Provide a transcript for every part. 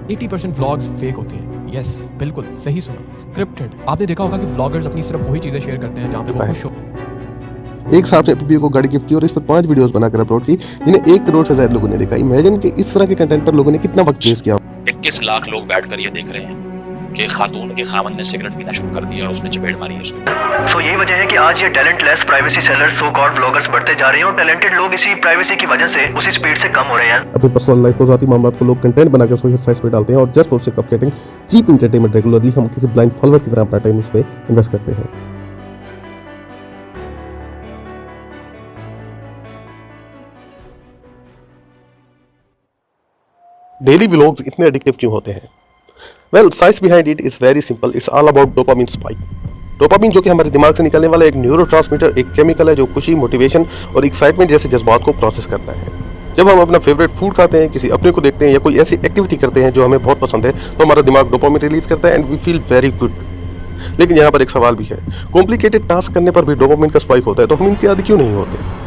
80% vlogs fake होते हैं। Yes, बिल्कुल सही सुना, स्क्रिप्टेड। आपने देखा होगा कि व्लॉगर्स अपनी सिर्फ वही चीजें शेयर करते हैं जहाँ पे वो खुश हो। एक साहब ने अपनी को गाड़ी गिफ्ट की और इस पर 5 वीडियोस बनाकर अपलोड की, जिन्हें 1 करोड़ से ज्यादा लोगों ने देखा। इमेजिन कि इस तरह के कंटेंट पर लोगों ने कितना वक्त वेस्ट किया। 21 लाख लोग बैठकर ये देख रहे हैं कि खातून के खामन ने सिगरेट पीना शुरू कर दिया और उसने चपेट मारी उसको। सो यही वजह है कि आज ये talentless privacy sellers so called vloggers बढ़ते जा रहे हैं और टैलेंटेड लोग इसी प्राइवेसी की वजह से उसी स्पीड से कम हो रहे हैं। अपनी पर्सनल लाइफ को, जाती मामलों को लोग कंटेंट बनाकर सोशल साइट्स पे डालते हैं और just for sake of getting cheap entertainment regularly हम किसी ब्लाइंड फॉलोअर की तरह अपना टाइम उस पे इन्वेस्ट करते हैं। डेली व्लॉग्स इतने एडिक्टिव क्यों होते हैं? Well, science behind it is very simple. It's all about dopamine spike. Dopamine, जो कि हमारे दिमाग से निकलने वाला एक न्यूरोट्रांसमीटर, एक केमिकल है जो खुशी, मोटिवेशन और एक्साइटमेंट जैसे जज्बात को प्रोसेस करता है। जब हम अपना फेवरेट फूड खाते हैं, किसी अपने को देखते हैं या कोई ऐसी एक्टिविटी करते हैं जो हमें बहुत पसंद है, तो हमारा दिमाग डोपामिन रिलीज करता है and we feel very good. लेकिन यहाँ पर एक सवाल भी है, कॉम्प्लिकेटेड टास्क करने पर भी डोपामिन का स्पाइक होता है, तो हम इनके आदी क्यों नहीं होते?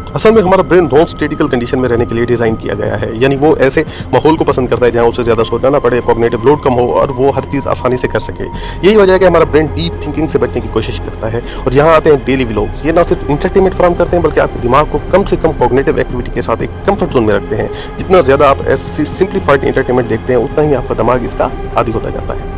असल में हमारा ब्रेन नॉन स्टेटिकल कंडीशन में रहने के लिए डिजाइन किया गया है, यानी वो ऐसे माहौल को पसंद करता है जहां उसे ज्यादा सोचना ना पड़े, कॉग्निटिव लोड कम हो और वो हर चीज आसानी से कर सके। यही वजह है कि हमारा ब्रेन डीप थिंकिंग से बचने की कोशिश करता है। और यहाँ आते हैं डेली व्लॉग्स। ये ना सिर्फ इंटरटेनमेंट फराहम करते हैं, बल्कि आपके दिमाग को कम से कम कॉग्निटिव एक्टिविटी के साथ एक कंफर्ट जोन में रखते हैं। जितना ज्यादा आप ऐसी सिंप्लीफाइड इंटरटेनमेंट देखते हैं, उतना ही आपका दिमाग इसका आदी होता जाता है।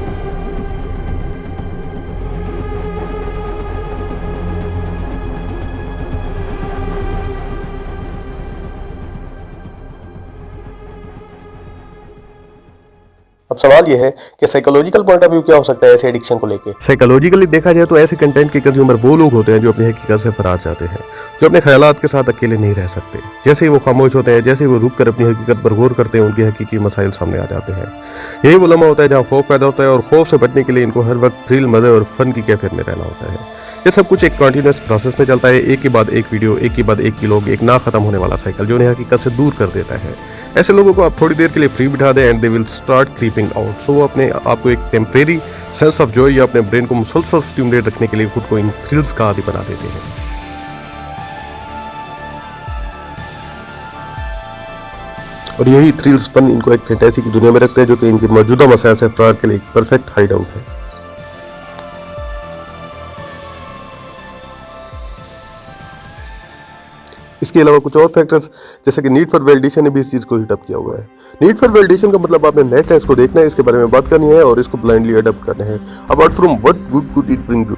अब सवाल यह है कि साइकोलॉजिकल पॉइंट ऑफ व्यू क्या हो सकता है ऐसे एडिक्शन को लेके। साइकोलॉजिकली देखा जाए तो ऐसे कंटेंट के कंज्यूमर वो लोग होते हैं जो अपनी हकीकत से फरार जाते हैं, जो अपने ख्यालात के साथ अकेले नहीं रह सकते। जैसे ही वो खामोश होते हैं, जैसे ही वो रुक कर अपनी हकीकत पर गौर करते हैं, उनके हकीकी मसाइल सामने आ जाते हैं। यही वो लम्हा होता है जहाँ खौफ पैदा होता है और खौफ से बचने के लिए इनको हर वक्त थ्रिल, मजे और फन की कैफियत में रहना होता है। ये सब कुछ एक कंटिन्यूअस प्रोसेस में चलता है, एक के बाद एक वीडियो, एक के बाद एक व्लॉग, एक ना खत्म होने वाला साइकिल जो उन्हें हकीकत से दूर कर देता है। ऐसे लोगों को आप थोड़ी देर के लिए फ्री बिठा दें and they will start creeping out. So वो अपने आपको एक टेम्परेरी सेंस ऑफ जॉय या अपने ब्रेन को मुसलसल स्टिमुलेट रखने के लिए खुद को इन थ्रिल्स का आदी बना देते हैं। और यही थ्रिल्स फन इनको एक फैंटेसी की दुनिया में रखते हैं, जो कि इनके मौजूदा मसाइल से फरार के लिए एक परफेक्ट हाइड आउट है। इसके अलावा कुछ और फैक्टर्स जैसे कि नीड फॉर वैलिडेशन ने भी इस चीज को हिट अप किया हुआ है। नीड फॉर वैलिडेशन का मतलब आपने नेट है, इसको देखना है, इसके बारे में बात करनी है और इसको ब्लाइंडली अडॉप्ट करना है। Apart from what good could it bring you.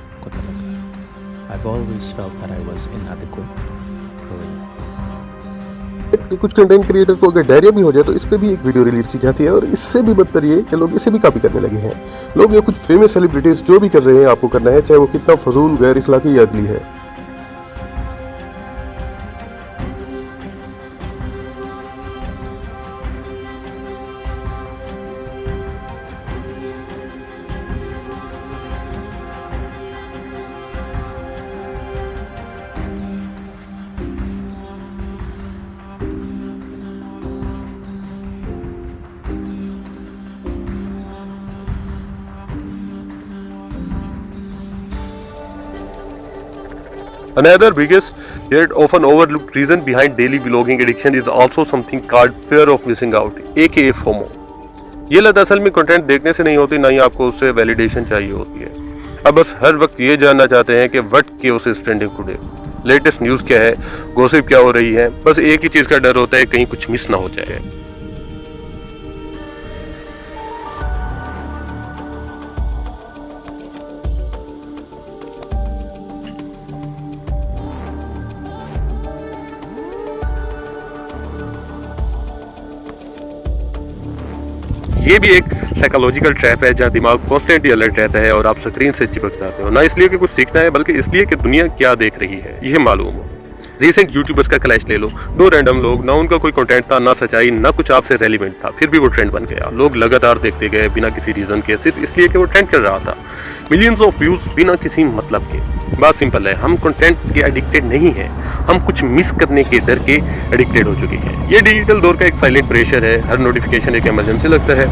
I've always felt that I was inadequate. कुछ कंटेंट क्रिएटर को अगर डायरिया भी हो जाए तो इस पे भी एक वीडियो रिलीज की जाती है और इससे भी बदतर ये कि लोग इसे भी कॉपी करने लगे हैं। लोग ये कुछ फेमस सेलिब्रिटीज जो भी कर रहे हैं आपको करना है, चाहे वो कितना फजूल, गैर इखलाकी या अगली है। Another biggest yet often overlooked reason behind daily vlogging addiction is also something called fear of missing out, aka FOMO. ये लत असल में कंटेंट देखने से नहीं होती, ना ही आपको उससे वैलिडेशन चाहिए होती है। अब बस हर वक्त ये जानना चाहते हैं कि what chaos is trending today, latest news क्या है, गॉसिप क्या हो रही है। बस एक ही चीज़ का डर होता है, कहीं कुछ मिस ना हो जाए। ये भी एक साइकोलॉजिकल ट्रैप है जहाँ दिमाग कॉन्स्टेंटली अलर्ट रहता है और आप स्क्रीन से चिपक जाते हो, ना इसलिए कि कुछ सीखना है बल्कि इसलिए कि दुनिया क्या देख रही है यह मालूम हो। रीसेंट यूट्यूबर्स का क्लैश ले लो, 2 रैंडम लोग, ना उनका कोई कंटेंट था, ना सच्चाई, ना कुछ आपसे रेलिवेंट था, फिर भी वो ट्रेंड बन गया। लोग लगातार देखते गए बिना किसी रीजन के, सिर्फ इसलिए कि वो ट्रेंड कर रहा था। मिलियंस ऑफ व्यूज बिना किसी मतलब के। बात सिंपल है, हम कंटेंट के एडिक्टेड नहीं हैं, हम कुछ मिस करने के डर के एडिक्टेड हो चुके हैं। ये डिजिटल दौर का एक साइलेंट प्रेशर है। हर नोटिफिकेशन एक इमरजेंसी लगता है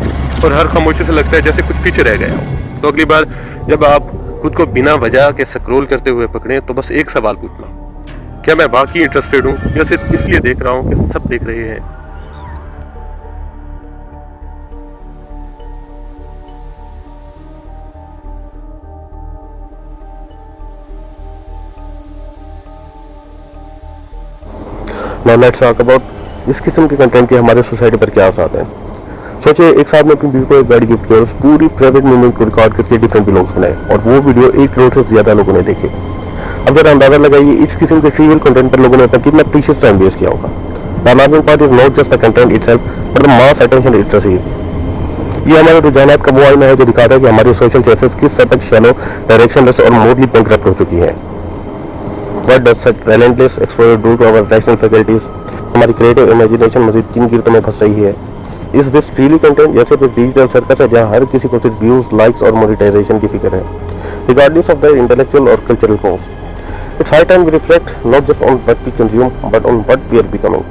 और हर खामोशी से लगता है जैसे कुछ पीछे रह गया हो। तो अगली बार जब आप खुद को बिना वजह के स्क्रॉल करते हुए पकड़े तो बस एक सवाल पूछना, क्या मैं बाकी इंटरेस्टेड हूँ या सिर्फ इसलिए देख रहा हूँ कि सब देख रहे हैं। नाउ लेट्स टॉक अबाउट इस किस्म के कंटेंट के हमारे सोसाइटी पर क्या असर हैं। सोचिए एक साहब ने अपनी बीवी को एक गाड़ी गिफ्ट किया और उस पूरी प्राइवेट मूवमेंट को रिकॉर्ड करके डिफरेंट व्लॉग्स बनाए और वो वीडियो 1 करोड़ से ज्यादा लोगों ने देखे। अब जरा अंदाजा लगाइए इस किस्म के ट्रिवियल कंटेंट पर लोगों ने अपना कितना प्रीशियस टाइम वेस्ट किया होगा। The alarming part is not just the content itself but the mass attention it receives. ये हमारे रुझानात का वो आईना है जो दिखाता है कि हमारी सोशल चॉइसेस किस हद तक शैलो, डायरेक्शनलेस और मोरली बैंकरप्ट हो चुकी हैं। What does such relentless exposure do to our rational faculties? हमारी क्रिएटिव इमेजिनेशन मजीद किन गिरतों में फंस रही है? इस दिस ट्रीली कंटेंट जैसे कि डिजिटल सर्कस है जहां हर किसी को सिर्फ व्यूज, लाइक्स और मोनेटाइजेशन की फिक्र है, रिगार्डलेस ऑफ द इंटेलेक्चुअल और cultural cost. It's high time we reflect not just on what we consume but on what we are becoming.